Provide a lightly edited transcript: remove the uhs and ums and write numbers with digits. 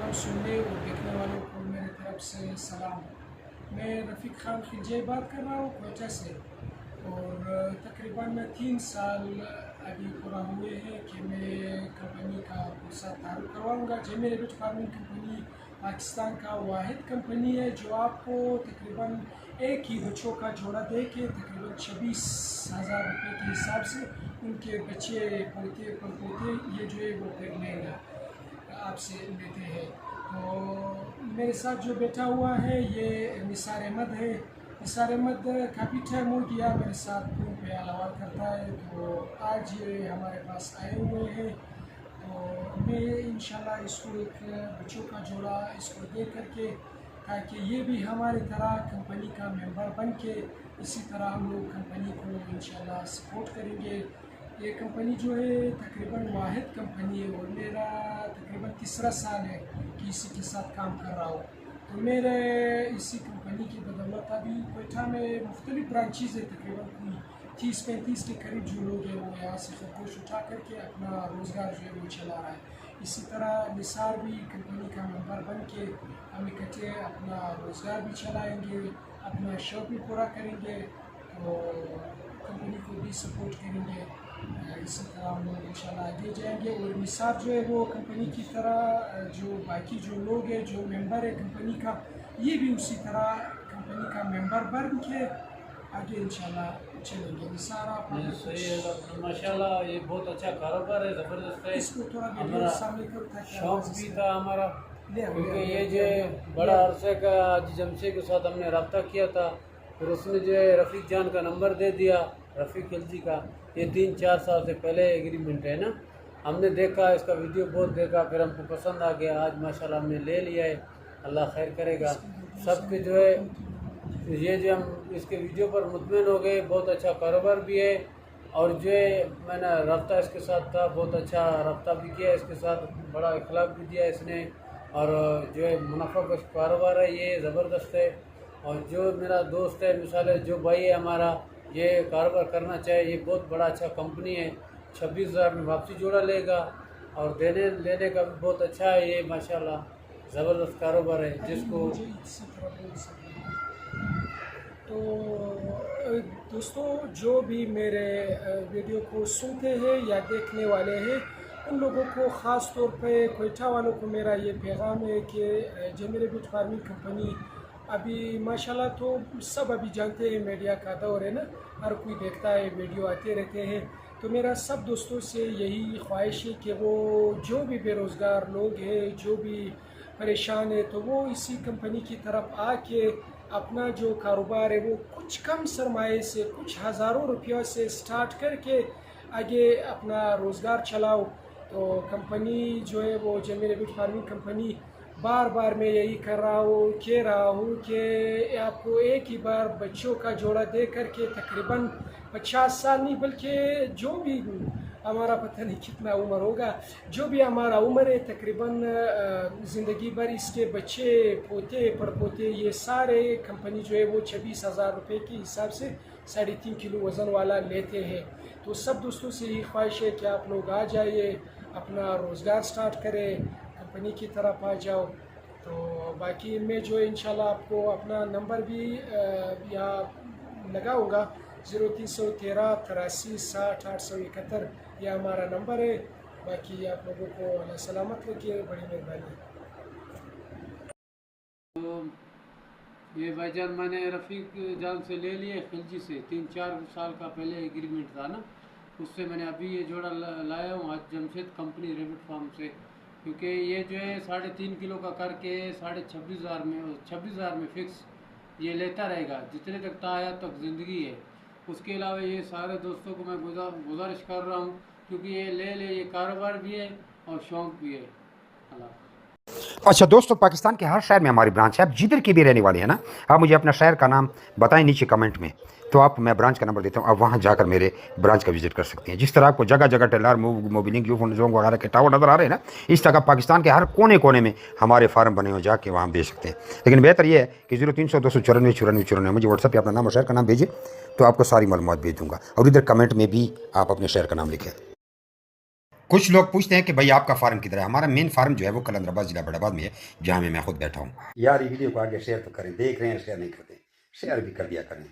तमाम सुनने और देखने वालों को मेरे तरफ से सलाम। मैं रफ़ीक ख़ान खिलजी बात कर रहा हूँ कोयटा से, और तकरीबन 3 साल अभी पूरा हुए हैं कि मैं कंपनी का आपके साथ तारुफ करवाऊँगा। जेमे रेबिट फार्मिंग कंपनी पाकिस्तान का वाहिद कंपनी है जो आपको तकरीबन एक ही बच्चों का जोड़ा दे के तकरीबन 26,000 रुपये के हिसाब से उनके बच्चे पोते पड़पोते ये जो है वो प्रेगनेंट आपसे लेते हैं। तो मेरे साथ जो बैठा हुआ है ये निसार अहमद है। निसार अहमद काफ़ी टाइम हो गया मेरे साथ फ़ोन पे अलवाल करता है, तो आज ये हमारे पास आए हुए हैं। तो मैं इंशाल्लाह इसको एक बच्चों का जोड़ा इसको दे करके, ताकि ये भी हमारी तरह कंपनी का मेंबर बन के इसी तरह हम लोग कंपनी को इंशाल्लाह सपोर्ट करेंगे। ये कंपनी जो है तकरीबन वाहिद कंपनी है और मेरा तकरीबन तीसरा साल है कि इसी के साथ काम कर रहा हूँ। तो मेरे इसी कंपनी की बदौलत अभी कोयटा में मुख्तलिफ ब्रांचेज़ है, तकरीबन कोई 30-35 के करीब जो लोग हैं वो यहाँ से खरगोश उठा करके अपना रोज़गार जो है वो चला रहा है। इसी तरह निसार भी कंपनी का मेंबर बन के हम इकट्ठे अपना रोज़गार भी चलाएँगे, अपना शौक़ भी पूरा करेंगे, तो कंपनी को भी सपोर्ट करेंगे। इसी तरह हम लोग इंशाल्लाह आगे जाएंगे। और निसार जो है वो कंपनी की तरह जो बाकी जो लोग हैं जो मेंबर है कंपनी का, ये भी उसी तरह कंपनी का मेंबर बन के आगे इंशाल्लाह चलेंगे। निसार आप सही है माशाल्लाह, ये बहुत अच्छा कारोबार है, ज़बरदस्त है। इसको थोड़ा हमारा सामने करो ताकि शौक भी था हमारा, ले क्योंकि ये जो बड़ा अरसे का आज जमशेद के साथ हमने रब्ता किया था, फिर उसने जो है रफ़ीक जान का नंबर दे दिया, रफ़ीक खिलजी का। ये 3-4 साल से पहले एग्रीमेंट है ना, हमने देखा इसका वीडियो बहुत देखा, फिर हमको पसंद आ गया। आज माशाल्लाह हमने ले लिया है, अल्लाह खैर करेगा सबके। जो है ये जो हम इसके वीडियो पर मुतमिन हो गए, बहुत अच्छा कारोबार भी है। और जो है मैंने रब्ता इसके साथ था, बहुत अच्छा रब्ता भी किया इसके साथ, बड़ा इखलाक भी दिया इसने। और जो है मुनाफा का कारोबार है, ये ज़बरदस्त है। और जो मेरा दोस्त है, मिसाल है जो भाई है हमारा, ये कारोबार करना चाहे, ये बहुत बड़ा अच्छा कंपनी है। 26,000 में वापसी जोड़ा लेगा और देने लेने का भी बहुत अच्छा है। ये माशाल्लाह ज़बरदस्त कारोबार है जिसको। तो दोस्तों, जो भी मेरे वीडियो को सुनते हैं या देखने वाले हैं, उन लोगों को ख़ास तौर पे कोयटा वालों को मेरा ये पैगाम है कि जेमे रेबिट फार्मिंग कंपनी अभी माशाल्लाह तो सब अभी जानते हैं मीडिया का दौर है ना, हर कोई देखता है, वीडियो आते रहते हैं। तो मेरा सब दोस्तों से यही ख्वाहिश है कि वो जो भी बेरोज़गार लोग हैं, जो भी परेशान है, तो वो इसी कंपनी की तरफ आके अपना जो कारोबार है वो कुछ कम सरमाए से, कुछ हज़ारों रुपयों से स्टार्ट करके आगे अपना रोज़गार चलाओ। तो कंपनी जो है वो जेमे रेबिट फार्मिंग कंपनी बार बार मैं यही कह रहा हूँ कि आपको एक ही बार बच्चों का जोड़ा दे करके तकरीबन 50 साल नहीं बल्कि जो भी हमारा पता नहीं कितना उम्र होगा, जो भी हमारा उम्र है तकरीबन ज़िंदगी भर इसके बच्चे पोते पड़पोते ये सारे कंपनी जो है वो 26,000 रुपये के हिसाब से 3.5 किलो वज़न वाला लेते हैं। तो सब दोस्तों से यही ख्वाहिश है कि आप लोग आ जाइए, अपना रोज़गार स्टार्ट करें, कंपनी की तरफ आ जाओ। तो बाकी मैं जो है इंशाल्लाह आपको अपना नंबर भी यहाँ लगाऊंगा, 0313 83 60 871, यह हमारा नंबर है। बाकी आप लोगों को अल्लाह सलामत रखिए, बड़ी मेहरबानी। तो ये भाईजान मैंने रफ़ीक जान से ले लिए, खिलजी से 3-4 साल का पहले एग्रीमेंट था ना, उससे मैंने अभी ये जोड़ा लाया हूँ आज जमशेद कंपनी रेबिट फार्म से। क्योंकि ये जो है 3.5 किलो का करके 26,000 में फ़िक्स ये लेता रहेगा जितने तक ताहयात तक ज़िंदगी है। उसके अलावा ये सारे दोस्तों को मैं गुजारिश कर रहा हूँ, क्योंकि ये ले ये कारोबार भी है और शौक़ भी है। अल्लाह। अच्छा दोस्तों, पाकिस्तान के हर शहर में हमारी ब्रांच है। आप जिधर की भी रहने वाले हैं ना, आप मुझे अपना शहर का नाम बताएं नीचे कमेंट में, तो आप मैं ब्रांच का नंबर देता हूँ, आप वहाँ जाकर मेरे ब्रांच का विजिट कर सकते हैं। जिस तरह आपको जगह जगह टेलर मोबिलिंग जोंग वगैरह के टावर नज़र आ रहे हैं ना, इस तरह पाकिस्तान के हर कोने कोने में हमारे फार्म बने हो, जाके वहाँ बेच सकते हैं। लेकिन बेहतर यह है कि 0300 294 94 94 मुझे व्हाट्सएप पर अपना नाम और शहर का नाम भेजिए, तो आपको सारी मालूमात भेज दूँगा। और इधर कमेंट में भी आप अपने शहर का नाम लिखें। कुछ लोग पूछते हैं कि भाई आपका फार्म किधर है। हमारा मेन फार्म जो है वो कलंदराबाद जिला बड़ाबाद में है, जहाँ मैं खुद बैठा हूँ। यार ये वीडियो को आगे शेयर तो करें, देख रहे हैं शेयर नहीं करते, शेयर भी कर दिया करें।